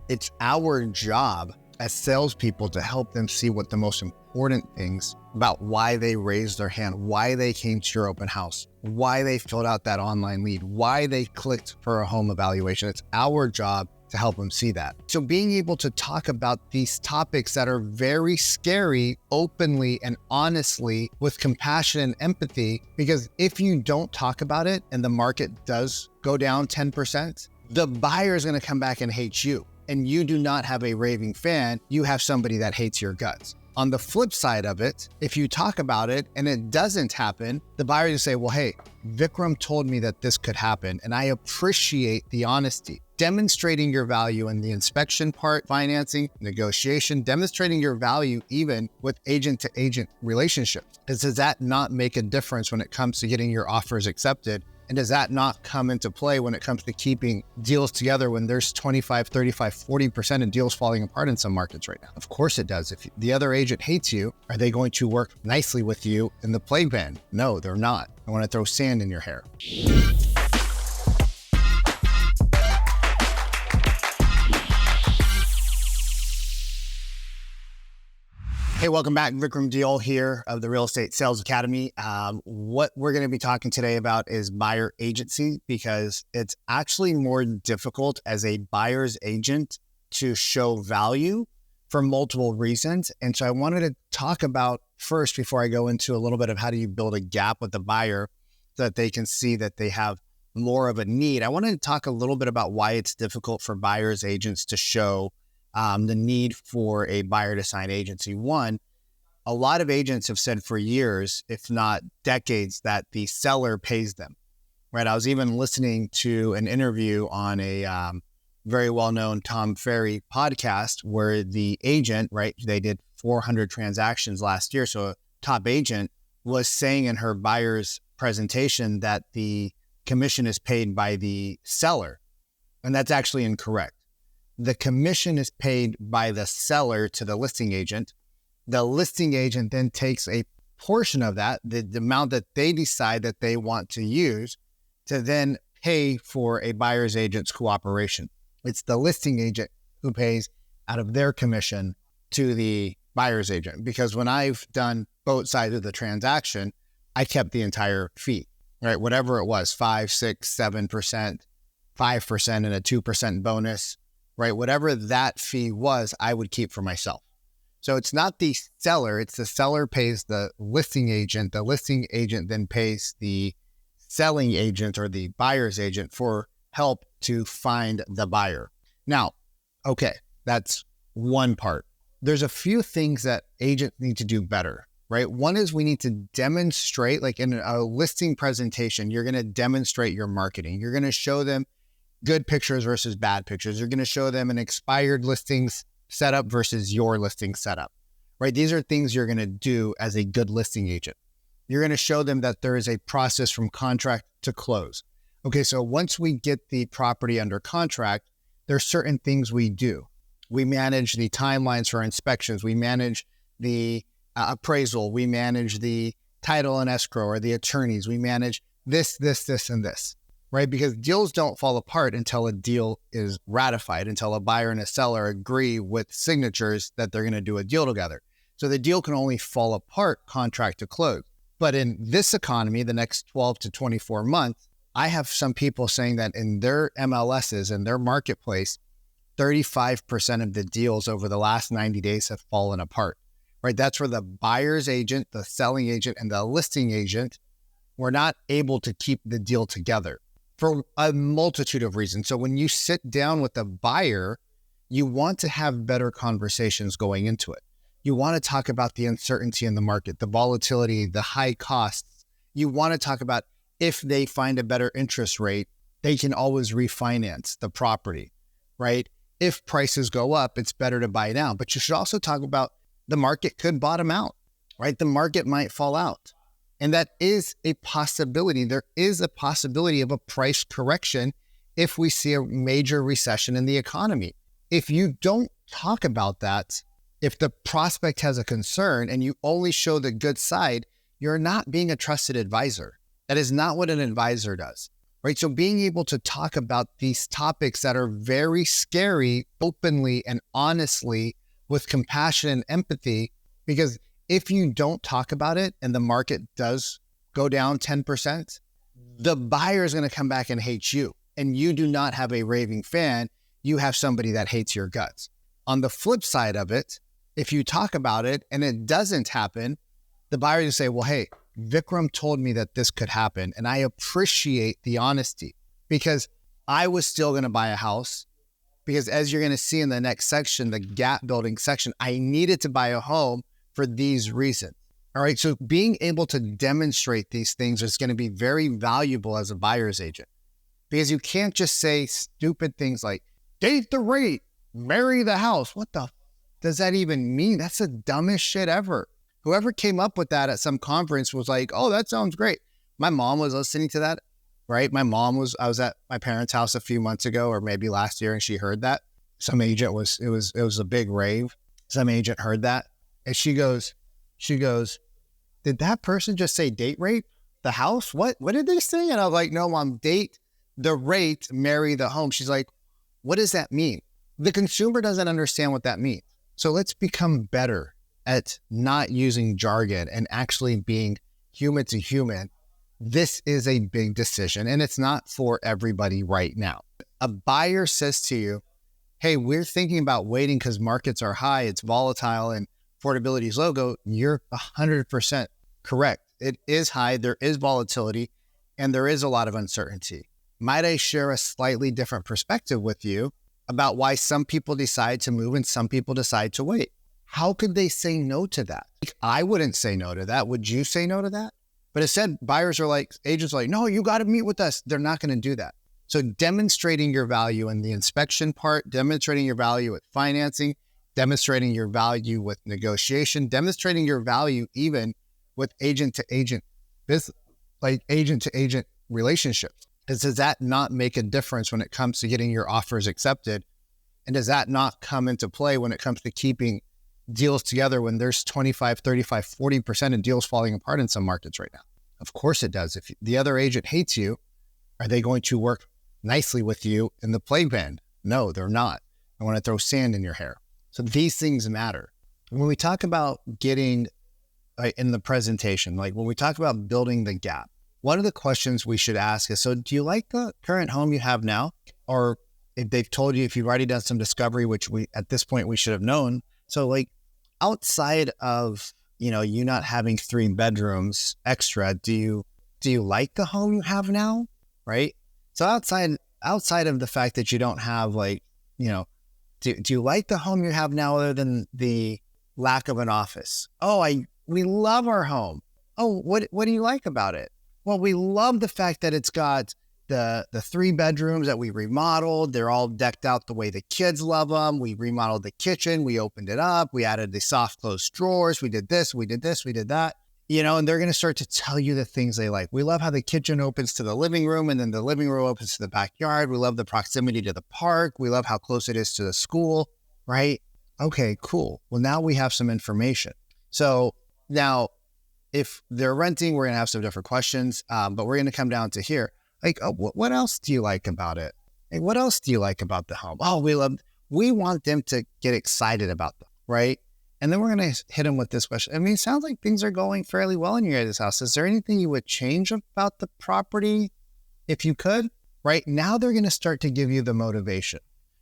It's our job as salespeople to help them see what the most important things about why they raised their hand, why they came to your open house, why they filled out that online lead, why they clicked for a home evaluation. It's our job to help them see that. So being able to talk about these topics that are very scary openly and honestly with compassion and empathy, because if you don't talk about it and the market does go down 10%, the buyer is going to come back and hate you. And you do not have a raving fan, you have somebody that hates your guts. On the flip side of it, if you talk about it and it doesn't happen, the buyer will say, well, hey, Vikram told me that this could happen, and I appreciate the honesty. Demonstrating your value in the inspection part, financing, negotiation, demonstrating your value even with agent-to-agent relationships. Does that not make a difference when it comes to getting your offers accepted? And does that not come into play when it comes to keeping deals together when there's 25, 35, 40% of deals falling apart in some markets right now? Of course it does. If the other agent hates you, are they going to work nicely with you in the playpen? No, they're not. I want to throw sand in your hair. Hey, welcome back. Vikram Deol here of the Real Estate Sales Academy. What we're going to be talking today about is buyer agency, because it's actually more difficult as a buyer's agent to show value for multiple reasons. And so I wanted to talk about first, before I go into a little bit of how do you build a gap with the buyer so that they can see that they have more of a need. I wanted to talk a little bit about why it's difficult for buyer's agents to show the need for a buyer to sign agency. One, a lot of agents have said for years, if not decades, that the seller pays them, right? I was even listening to an interview on a very well-known Tom Ferry podcast where the agent, right, they did 400 transactions last year. So a top agent was saying in her buyer's presentation that the commission is paid by the seller. And that's actually incorrect. The commission is paid by the seller to the listing agent. The listing agent then takes a portion of that, the amount that they decide that they want to use, to then pay for a buyer's agent's cooperation. It's the listing agent who pays out of their commission to the buyer's agent. Because when I've done both sides of the transaction, I kept the entire fee, right? Whatever it was, 5, 6, 7%, 5% and a 2% bonus. Right? Whatever that fee was, I would keep for myself. So it's not the seller, it's the seller pays the listing agent then pays the selling agent or the buyer's agent for help to find the buyer. Now, okay, that's one part. There's a few things that agents need to do better, right? One is we need to demonstrate, like in a listing presentation, you're going to demonstrate your marketing. You're going to show them good pictures versus bad pictures. You're going to show them an expired listings setup versus your listing setup, right? These are things you're going to do as a good listing agent. You're going to show them that there is a process from contract to close. Okay, so once we get the property under contract, there's certain things we do. We manage the timelines for inspections. We manage the appraisal. We manage the title and escrow or the attorneys. We manage this, and this. Right? Because deals don't fall apart until a deal is ratified, until a buyer and a seller agree with signatures that they're going to do a deal together. So the deal can only fall apart contract to close. But in this economy, the next 12 to 24 months, I have some people saying that in their MLSs and their marketplace, 35% of the deals over the last 90 days have fallen apart, right? That's where the buyer's agent, the selling agent, and the listing agent were not able to keep the deal together for a multitude of reasons. So when you sit down with the buyer, you want to have better conversations going into it. You want to talk about the uncertainty in the market, the volatility, the high costs. You want to talk about if they find a better interest rate, they can always refinance the property, right? If prices go up, it's better to buy now. But you should also talk about the market could bottom out, right? The market might fall out. And that is a possibility. There is a possibility of a price correction if we see a major recession in the economy. If you don't talk about that, if the prospect has a concern and you only show the good side, you're not being a trusted advisor. That is not what an advisor does. right? So being able to talk about these topics that are very scary openly and honestly with compassion and empathy, because if you don't talk about it and the market does go down 10%, the buyer is going to come back and hate you. And you do not have a raving fan. You have somebody that hates your guts. On the flip side of it, if you talk about it and it doesn't happen, the buyer will say, well, hey, Vikram told me that this could happen. And I appreciate the honesty because I was still going to buy a house because as you're going to see in the next section, the gap building section, I needed to buy a home for these reasons. All right. So being able to demonstrate these things is going to be very valuable as a buyer's agent because you can't just say stupid things like date the rate, marry the house. What the does that even mean? That's the dumbest shit ever. Whoever came up with that at some conference was like, oh, that sounds great. My mom was listening to that, right? I was at my parents' house a few months ago or maybe last year and she heard that. Some agent it was a big rave. Some agent heard that and she goes, did that person just say date rape the house? What did they say? And I was like, no, mom, date the rate, marry the home. She's like, what does that mean? The consumer doesn't understand what that means. So let's become better at not using jargon and actually being human to human. This is a big decision and it's not for everybody right now. A buyer says to you, hey, we're thinking about waiting because markets are high, it's volatile and affordability is low. You're 100% correct. It is high, there is volatility, and there is a lot of uncertainty. Might I share a slightly different perspective with you about why some people decide to move and some people decide to wait? How could they say no to that? I wouldn't say no to that. Would you say no to that? But instead, buyers are like, agents are like, no, you got to meet with us. They're not going to do that. So demonstrating your value in the inspection part, demonstrating your value with financing, demonstrating your value with negotiation, demonstrating your value even with agent to agent business, like agent to agent relationships. Does that not make a difference when it comes to getting your offers accepted? And does that not come into play when it comes to keeping deals together when there's 25, 35, 40% of deals falling apart in some markets right now? Of course it does. If the other agent hates you, are they going to work nicely with you in the playground? No, they're not. I want to throw sand in your hair. So these things matter. When we talk about getting in the presentation, like when we talk about building the gap, one of the questions we should ask is, so do you like the current home you have now? Or if they've told you, if you've already done some discovery, which at this point we should have known. So like outside of, you not having 3 bedrooms extra, do you like the home you have now? Right? So outside of the fact that you don't have do you like the home you have now other than the lack of an office? Oh, we love our home. Oh, what do you like about it? Well, we love the fact that it's got the 3 bedrooms that we remodeled. They're all decked out the way the kids love them. We remodeled the kitchen. We opened it up. We added the soft close drawers. We did this, we did that. And they're going to start to tell you the things they like. We love how the kitchen opens to the living room and then the living room opens to the backyard. We love the proximity to the park. We love how close it is to the school, right? Okay, cool. Well, now we have some information. So now if they're renting, we're going to have some different questions, but we're going to come down to here. Like, oh, what else do you like about it? Hey, what else do you like about the home? Oh, we want them to get excited about them, right? And then we're going to hit them with this question. I mean, it sounds like things are going fairly well in your guys' house. Is there anything you would change about the property if you could? Right now, they're going to start to give you the motivation,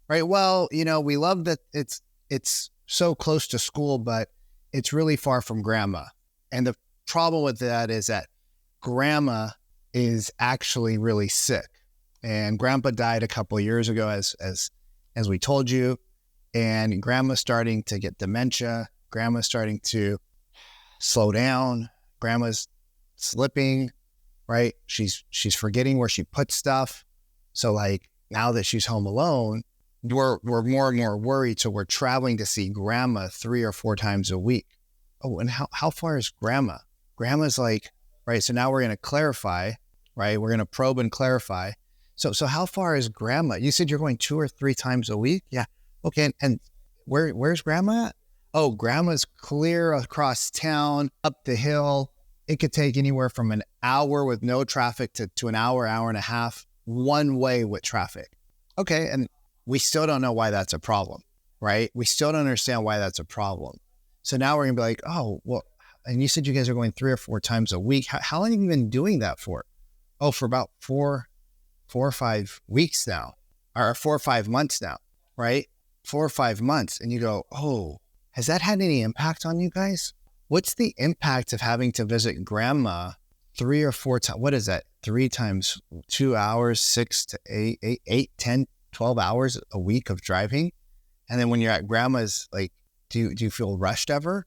right? Well, we love that it's so close to school, but it's really far from grandma. And the problem with that is that grandma is actually really sick, and grandpa died a couple of years ago, as we told you, and grandma's starting to get dementia. Grandma's starting to slow down. Grandma's slipping, right? She's forgetting where she put stuff. So like now that she's home alone, we're more and more worried. So we're traveling to see grandma 3 or 4 times a week. Oh, and how far is grandma? Grandma's like, right. So now we're going to clarify, right? We're going to probe and clarify. So how far is grandma? You said you're going 2 or 3 times a week. Yeah. Okay. And where's grandma at? Oh, grandma's clear across town, up the hill, it could take anywhere from an hour with no traffic to an hour, hour and a half, one way with traffic. Okay. And we still don't know why that's a problem, right? We still don't understand why that's a problem. So now we're going to be like, oh, well, and you said you guys are going 3 or 4 times a week. How long have you been doing that for? Oh, for about 4 or 5 weeks now, or 4 or 5 months now, right? 4 or 5 months. And you go, oh, has that had any impact on you guys? What's the impact of having to visit grandma 3 or 4 times? What is that? 3 times 2 hours, 6 to 8, 10, 12 hours a week of driving. And then when you're at grandma's, like, do you feel rushed ever?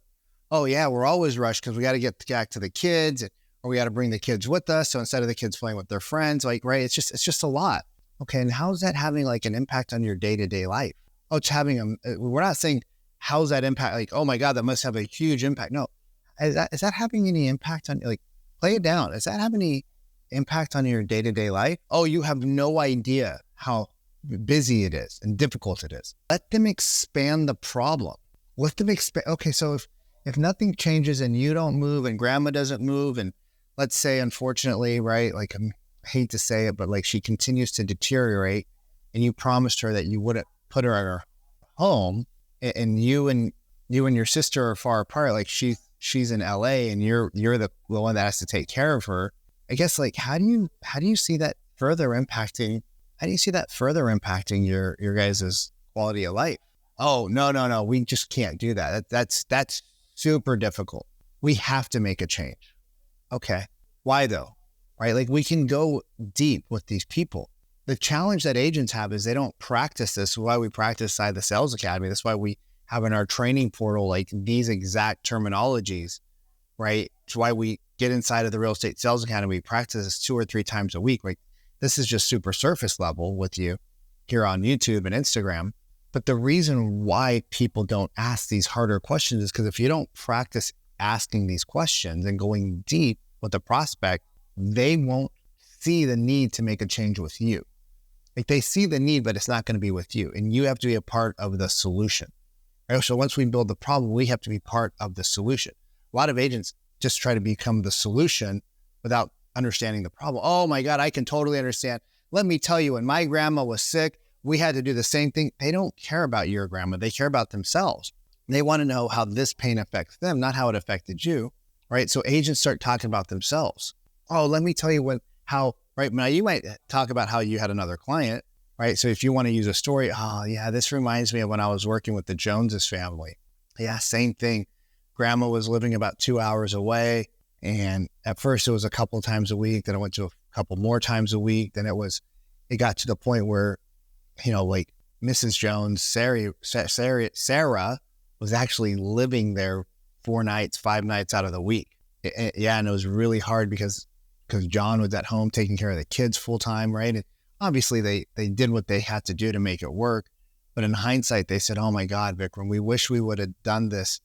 Oh yeah, we're always rushed because we got to get back to the kids, or we got to bring the kids with us. So instead of the kids playing with their friends, like, right, it's just a lot. Okay. And how's that having like an impact on your day-to-day life? Oh, it's having we're not saying how's that impact? Like, oh my God, that must have a huge impact. No, is that having any impact on, like, play it down. Is that having any impact on your day-to-day life? Oh, you have no idea how busy it is and difficult it is. Let them expand the problem. Let them expand. Okay. So if nothing changes and you don't move and grandma doesn't move, and let's say, unfortunately, right, like, I hate to say it, but like she continues to deteriorate, and you promised her that you wouldn't put her at her home, and you and your sister are far apart, like she's in LA and you're the one that has to take care of her. I guess, like, how do you see that further impacting your guys' quality of life? Oh, no, we just can't do that. That's super difficult. We have to make a change. Okay. Why though? Right? Like, we can go deep with these people. The challenge that agents have is they don't practice this. Why we practice inside the Sales Academy. That's why we have in our training portal, like, these exact terminologies, right? It's why we get inside of the Real Estate Sales Academy. We practice this 2 or 3 times a week. Like, this is just super surface level with you here on YouTube and Instagram. But the reason why people don't ask these harder questions is because if you don't practice asking these questions and going deep with the prospect, they won't see the need to make a change with you. Like, they see the need, but it's not going to be with you. And you have to be a part of the solution. Right? So once we build the problem, we have to be part of the solution. A lot of agents just try to become the solution without understanding the problem. Oh my God, I can totally understand. Let me tell you, when my grandma was sick, we had to do the same thing. They don't care about your grandma. They care about themselves. They want to know how this pain affects them, not how it affected you, right? So agents start talking about themselves. Oh, let me tell you how, right? Now you might talk about how you had another client, right? So if you want to use a story, oh yeah, this reminds me of when I was working with the Joneses family. Yeah, same thing. Grandma was living about 2 hours away. And at first it was a couple times a week. Then I went to a couple more times a week. Then it got to the point where, like, Mrs. Jones, Sarah was actually living there 4 nights, 5 nights out of the week. And it was really hard because John was at home taking care of the kids full time, right? And obviously they did what they had to do to make it work. But in hindsight, they said, oh my God, Vikram, we wish we would have done this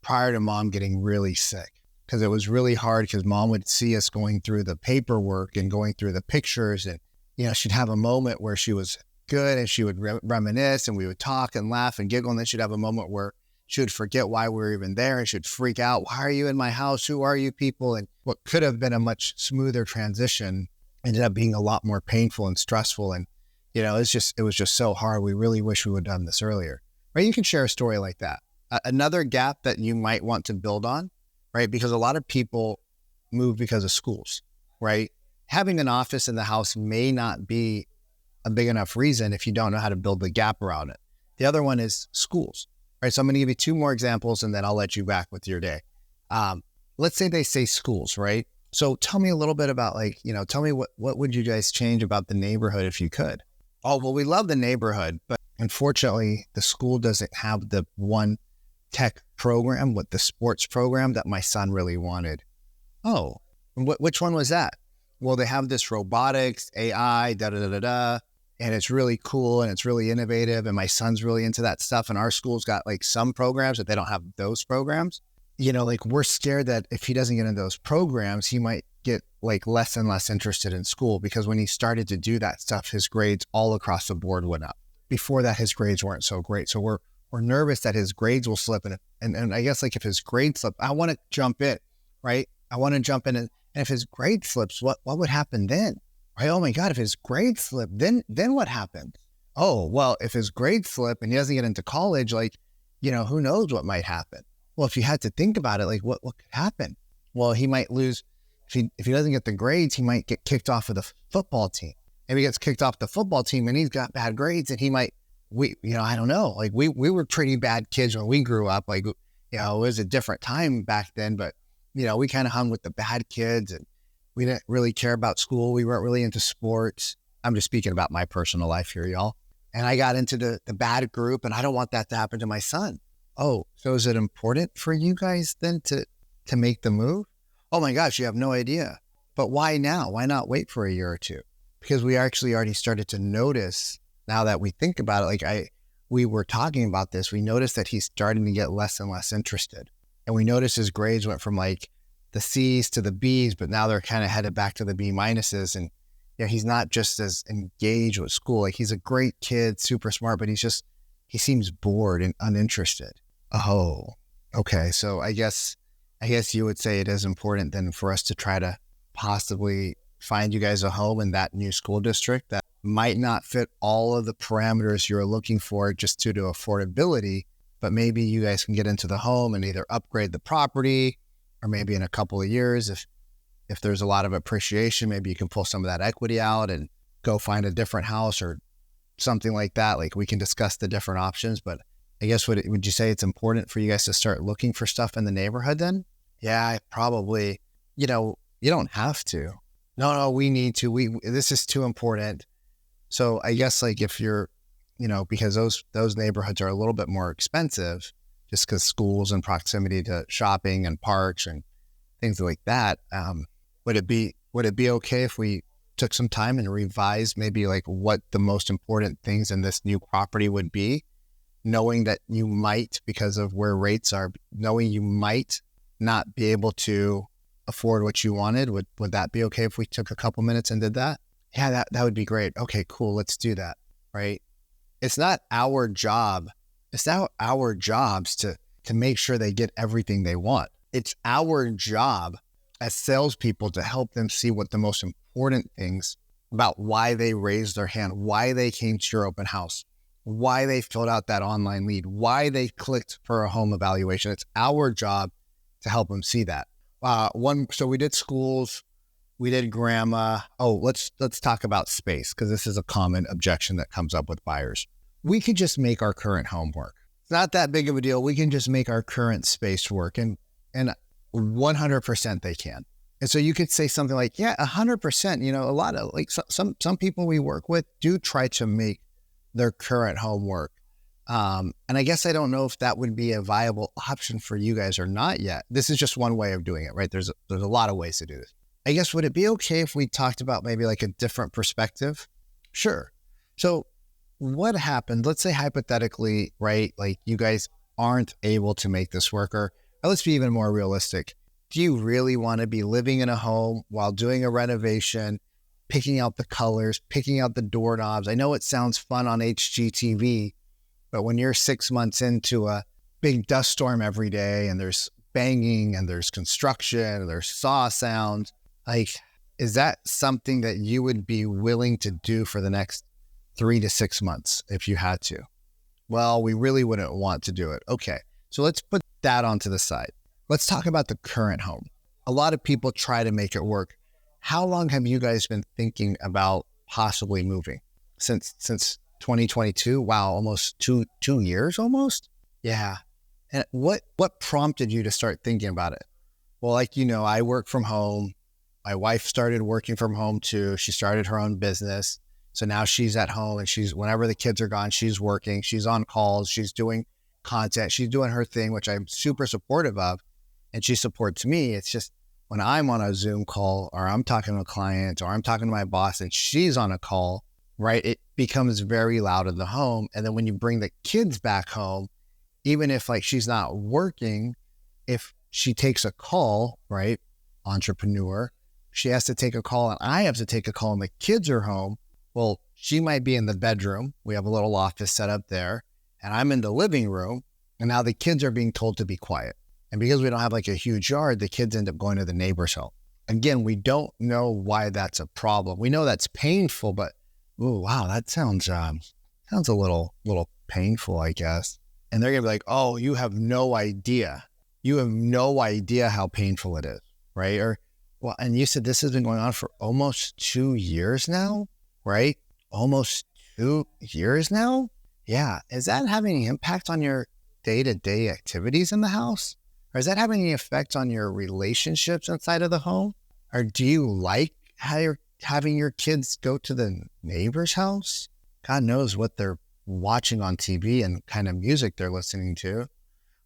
prior to mom getting really sick. Because it was really hard, because mom would see us going through the paperwork and going through the pictures, and, she'd have a moment where she was good and she would reminisce, and we would talk and laugh and giggle. And then she'd have a moment where she would forget why we were even there, and she'd freak out. Why are you in my house? Who are you people? And what could have been a much smoother transition ended up being a lot more painful and stressful. And, it was just so hard. We really wish we would have done this earlier, right? You can share a story like that. Another gap that you might want to build on, right? Because a lot of people move because of schools, right? Having an office in the house may not be a big enough reason if you don't know how to build the gap around it. The other one is schools, right? So I'm going to give you 2 more examples, and then I'll let you back with your day. Let's say they say schools, right? So tell me a little bit about, like, tell me what would you guys change about the neighborhood if you could? Oh, well, we love the neighborhood, but unfortunately the school doesn't have the one tech program with the sports program that my son really wanted. Oh, which one was that? Well, they have this robotics, AI, and it's really cool and it's really innovative. And my son's really into that stuff. And our school's got, like, some programs that they don't have those programs. Like, we're scared that if he doesn't get into those programs, he might get, like, less and less interested in school, because when he started to do that stuff, his grades all across the board went up. Before that, his grades weren't so great. So we're nervous that his grades will slip. And I guess, like, if his grades slip, I want to jump in, right? I want to jump in and if his grade slips, what would happen then? Right? Oh my God, if his grade slip, then what happens? Oh, well, if his grades slip and he doesn't get into college, like, who knows what might happen? Well, if you had to think about it, like what could happen? Well, he might lose, if he doesn't get the grades, he might get kicked off of the football team. If he gets kicked off the football team and he's got bad grades and he might, I don't know, like we were pretty bad kids when we grew up. Like, it was a different time back then, but we kind of hung with the bad kids and we didn't really care about school. We weren't really into sports. I'm just speaking about my personal life here, y'all. And I got into the bad group and I don't want that to happen to my son. Oh, so is it important for you guys then to make the move? Oh my gosh, you have no idea. But why now? Why not wait for a year or two? Because we actually already started to notice, now that we think about it, like we were talking about this, we noticed that he's starting to get less and less interested. And we noticed his grades went from like the C's to the B's, but now they're kind of headed back to the B minuses. And he's not just as engaged with school. Like, he's a great kid, super smart, but he seems bored and uninterested. Oh, okay. So I guess you would say it is important then for us to try to possibly find you guys a home in that new school district that might not fit all of the parameters you're looking for just due to affordability, but maybe you guys can get into the home and either upgrade the property, or maybe in a couple of years, if there's a lot of appreciation, maybe you can pull some of that equity out and go find a different house or something like that. Like, we can discuss the different options, but I guess would you say it's important for you guys to start looking for stuff in the neighborhood then? Yeah, probably. You don't have to. No, we need to. This is too important. So I guess like if you're, because those neighborhoods are a little bit more expensive, just because schools and proximity to shopping and parks and things like that. Would it be okay if we took some time and revised maybe like what the most important things in this new property would be, knowing that you might, because of where rates are, knowing you might not be able to afford what you wanted? Would that be okay if we took a couple minutes and did that? Yeah, that would be great. Okay, cool. Let's do that. Right. It's not our job. It's not our jobs to make sure they get everything they want. It's our job as salespeople to help them see what the most important things about why they raised their hand, why they came to your open house, why they filled out that online lead, why they clicked for a home evaluation. It's our job to help them see that. So we did schools, we did grandma. Oh, let's talk about space, because this is a common objection that comes up with buyers. We could just make our current home work. It's not that big of a deal. We can just make our current space work, and 100% they can. And so you could say something like, yeah, 100%, a lot of like some people we work with do try to make their current home work. And I guess I don't know if that would be a viable option for you guys or not yet. This is just one way of doing it, right? There's a lot of ways to do this. I guess, would it be okay if we talked about maybe like a different perspective? Sure. So what happened? Let's say hypothetically, right? Like, you guys aren't able to make this work, or let's be even more realistic. Do you really want to be living in a home while doing a renovation, picking out the colors, picking out the doorknobs? I know it sounds fun on HGTV, but when you're 6 months into a big dust storm every day and there's banging and there's construction and there's saw sounds, like, is that something that you would be willing to do for the next 3 to 6 months if you had to? Well, we really wouldn't want to do it. Okay, so let's put that onto the side. Let's talk about the current home. A lot of people try to make it work. How long have you guys been thinking about possibly moving? Since 2022? Wow, almost two years almost? Yeah. And what prompted you to start thinking about it? Well, like, I work from home. My wife started working from home too. She started her own business. So now she's at home, and whenever the kids are gone, she's working, she's on calls, she's doing content, she's doing her thing, which I'm super supportive of. And she supports me. It's just when I'm on a Zoom call, or I'm talking to a client, or I'm talking to my boss and she's on a call, right? It becomes very loud in the home. And then when you bring the kids back home, even if like she's not working, if she takes a call, right? Entrepreneur, she has to take a call and I have to take a call and the kids are home. Well, she might be in the bedroom. We have a little office set up there, and I'm in the living room, and now the kids are being told to be quiet. And because we don't have like a huge yard, the kids end up going to the neighbor's home. Again, we don't know why that's a problem. We know that's painful, but ooh, wow, that sounds a little painful, I guess. And they're gonna be like, oh, you have no idea. You have no idea how painful it is, right? Or, well, and you said this has been going on for almost 2 years now, right? Almost 2 years now? Yeah. Is that having any impact on your day-to-day activities in the house? Or is that having any effect on your relationships inside of the home? Or do you like how you're having your kids go to the neighbor's house? God knows what they're watching on TV and kind of music they're listening to.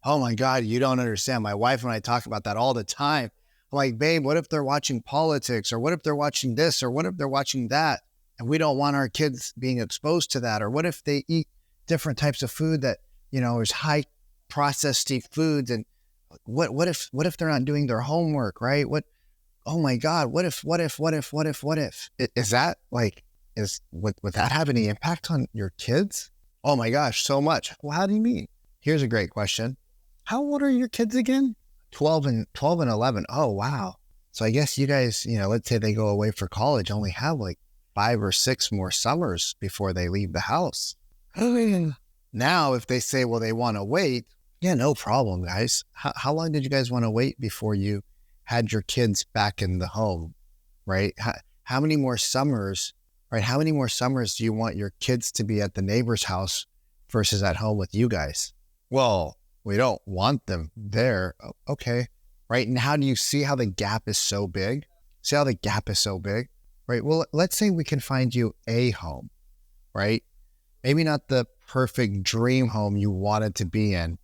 Oh my God, you don't understand. My wife and I talk about that all the time. I'm like, babe, what if they're watching politics? Or what if they're watching this? Or what if they're watching that? And we don't want our kids being exposed to that. Or what if they eat different types of food that, is high processed foods? And what if they're not doing their homework, right? Oh my God, what if? Is that like, would that have any impact on your kids? Oh my gosh, so much. Well, how do you mean? Here's a great question. How old are your kids again? 12 and 11. Oh, wow. So I guess you guys, let's say they go away for college, only have like 5 or 6 more summers before they leave the house. Now, if they say, well, they want to wait, yeah, no problem, guys. How long did you guys want to wait before you had your kids back in the home, right? How many more summers, right? How many more summers do you want your kids to be at the neighbor's house versus at home with you guys? Well, we don't want them there. Okay, right? And how do you see how the gap is so big? See how the gap is so big, right? Well, let's say we can find you a home, right? Maybe not the perfect dream home you wanted to be in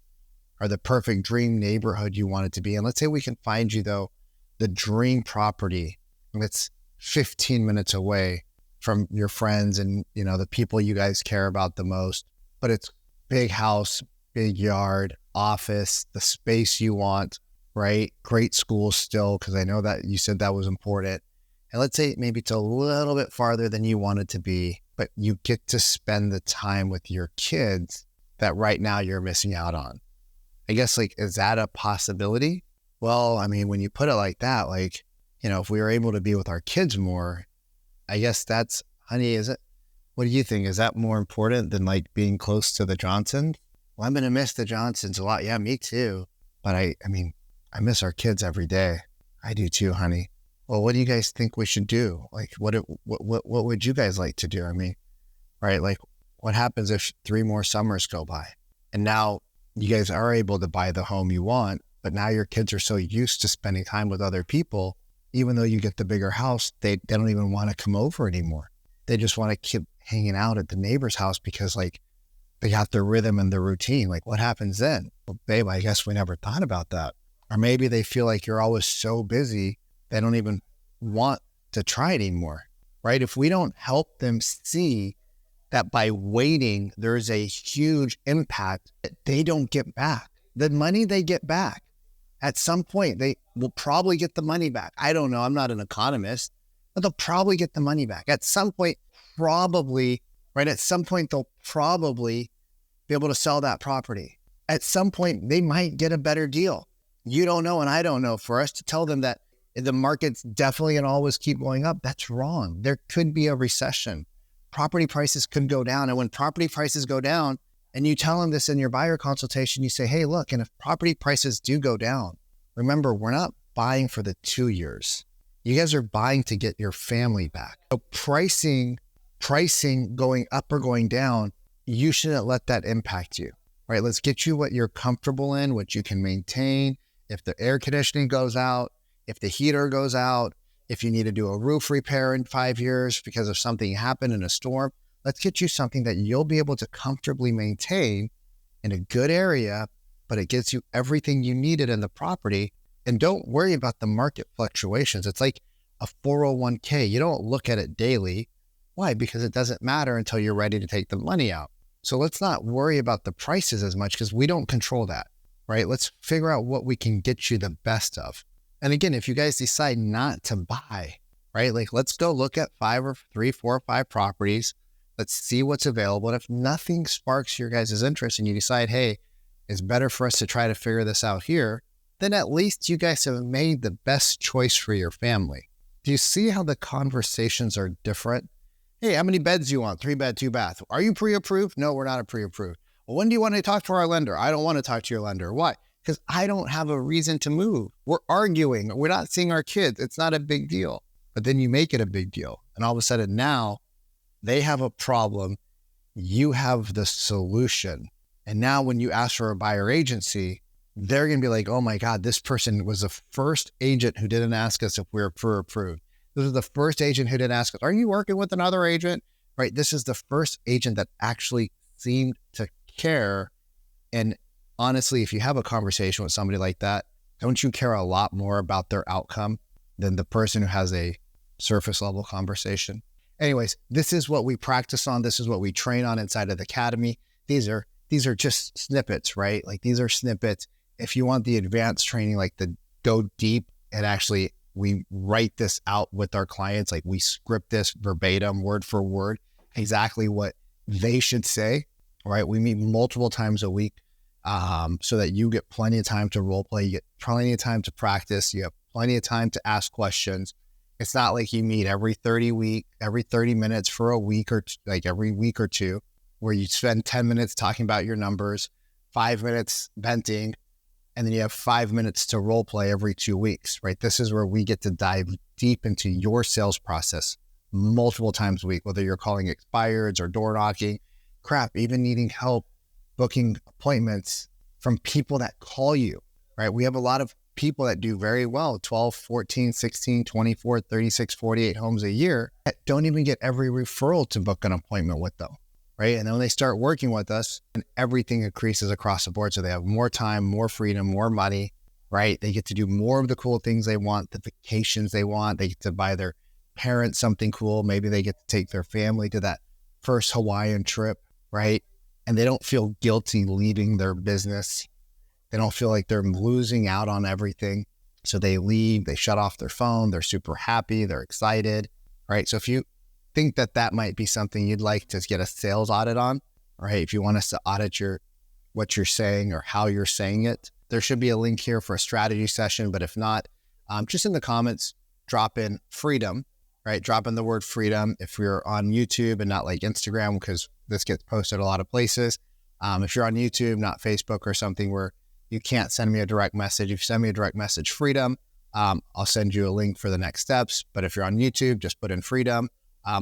or the perfect dream neighborhood you wanted to be in. Let's say we can find you, though, the dream property that's 15 minutes away from your friends and, the people you guys care about the most. But it's big house, big yard, office, the space you want, right? Great school still, because I know that you said that was important. And let's say maybe it's a little bit farther than you want it to be, but you get to spend the time with your kids that right now you're missing out on. I guess, is that a possibility? Well, I mean, when you put it like that, if we were able to be with our kids more, I guess that's, honey, is it? What do you think? Is that more important than being close to the Johnsons? Well, I'm going to miss the Johnsons a lot. Yeah, me too. But I miss our kids every day. I do too, honey. Well, what do you guys think we should do? What would you guys like to do? I mean, right? What happens if 3 more summers go by and now you guys are able to buy the home you want, but now your kids are so used to spending time with other people, even though you get the bigger house, they don't even want to come over anymore. They just want to keep hanging out at the neighbor's house because they got their rhythm and their routine. What happens then? Well, babe, I guess we never thought about that. Or maybe they feel like you're always so busy, they don't even want to try it anymore, right? If we don't help them see that by waiting, there's a huge impact that they don't get back. The money they get back, at some point, they will probably get the money back. I don't know. I'm not an economist, but they'll probably get the money back. At some point, probably, right? At some point, they'll probably be able to sell that property. At some point, they might get a better deal. You don't know, and I don't know. For us to tell them that the market's definitely going to always keep going up, that's wrong. There could be a recession. Property prices could go down. And when property prices go down, and you tell them this in your buyer consultation, you say, hey, look, and if property prices do go down, remember, we're not buying for the 2 years. You guys are buying to get your family back. So pricing going up or going down, you shouldn't let that impact you, right? Let's get you what you're comfortable in, what you can maintain. If the air conditioning goes out, if the heater goes out, if you need to do a roof repair in 5 years because of something happened in a storm, let's get you something that you'll be able to comfortably maintain in a good area, but it gets you everything you needed in the property. And don't worry about the market fluctuations. It's like a 401k. You don't look at it daily. Why? Because it doesn't matter until you're ready to take the money out. So let's not worry about the prices as much because we don't control that, right? Let's figure out what we can get you the best of. And again, if you guys decide not to buy, right? Let's go look at 3, 4, or 5 properties. Let's see what's available. And if nothing sparks your guys' interest and you decide, hey, it's better for us to try to figure this out here, then at least you guys have made the best choice for your family. Do you see how the conversations are different? Hey, how many beds do you want? 3 bed, 2 bath. Are you pre-approved? No, we're not a pre-approved. Well, when do you want to talk to our lender? I don't want to talk to your lender. Why? Because I don't have a reason to move. We're arguing. We're not seeing our kids. It's not a big deal. But then you make it a big deal. And all of a sudden now they have a problem. You have the solution. And now when you ask for a buyer agency, they're going to be like, oh my God, this person was the first agent who didn't ask us if we were pre-approved. This is the first agent who didn't ask us, are you working with another agent? Right? This is the first agent that actually seemed to care. And honestly, if you have a conversation with somebody like that, don't you care a lot more about their outcome than the person who has a surface level conversation? Anyways, this is what we practice on. This is what we train on inside of the academy. These are just snippets, right? Like these are snippets. If you want the advanced training, like the go deep and actually we write this out with our clients, like we script this verbatim, word for word, exactly what they should say, right? We meet multiple times a week so that you get plenty of time to role play, you get plenty of time to practice, you have plenty of time to ask questions. It's not like you meet every 30 minutes for a week or like every week or two, where you spend 10 minutes talking about your numbers, 5 minutes venting, and then you have 5 minutes to role play every 2 weeks, right? This is where we get to dive deep into your sales process multiple times a week, whether you're calling expireds or door knocking, even needing help booking appointments from people that call you, right? We have a lot of people that do very well, 12, 14, 16, 24, 36, 48 homes a year that don't even get every referral to book an appointment with them, right? And then when they start working with us, and everything increases across the board. So they have more time, more freedom, more money, right? They get to do more of the cool things they want, the vacations they want. They get to buy their parents something cool. Maybe they get to take their family to that first Hawaiian trip, right? And they don't feel guilty leaving their business. They don't feel like they're losing out on everything. So they leave, they shut off their phone, they're super happy, they're excited, right? So if you think that that might be something you'd like to get a sales audit on, right? If you want us to audit what you're saying or how you're saying it, there should be a link here for a strategy session. But if not, just in the comments, drop in freedom, right? Drop in the word freedom if you're on YouTube and not like Instagram, because this gets posted a lot of places. If you're on YouTube, not Facebook or something where you can't send me a direct message. If you send me a direct message, freedom, I'll send you a link for the next steps. But if you're on YouTube, just put in freedom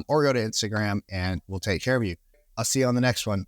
or go to Instagram and we'll take care of you. I'll see you on the next one.